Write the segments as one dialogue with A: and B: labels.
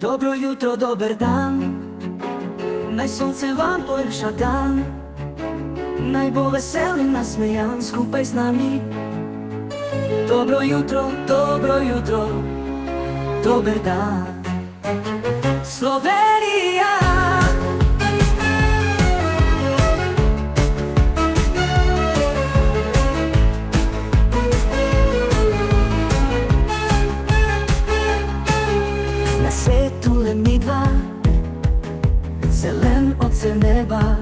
A: Dobro jutro, dober dan, naj sonce vam polepša dan, naj bo vesel in nasmejan skupaj z nami. Dobro jutro, dober dan, Slovenija. Na svetu le mi dva, zelen ocean neba,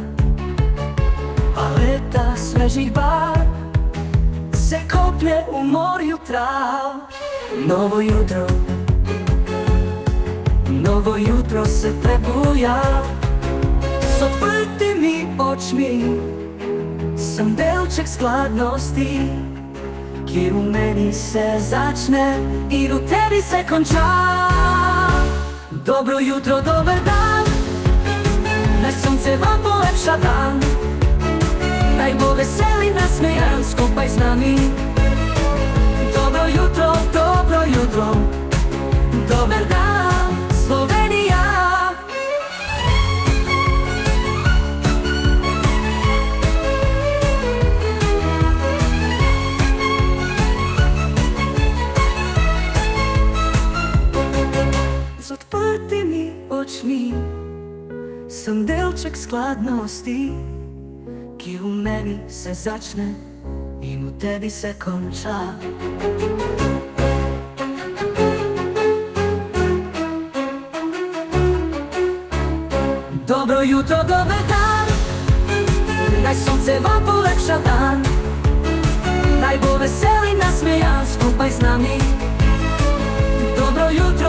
A: paleta svežih barv se koplje v morju trav. Novo jutro se prebuja s odprtimi očmi. Sem delček skladnosti, ki v meni se začne in v tebi se konča. Dobro jutro, dober dan, naj sonce vam polepša dan, naj bo vesel in nasmejan skupaj z nami. Dobro jutro, dober dan, Slovenija. Z odprtimi očmi sem delček skladnosti, ki v meni se začne in v tebi se konča. Dobro jutro, dober dan, naj sonce vam polepša dan, naj bo vesel in nasmejan skupaj z nami. Dobro jutro,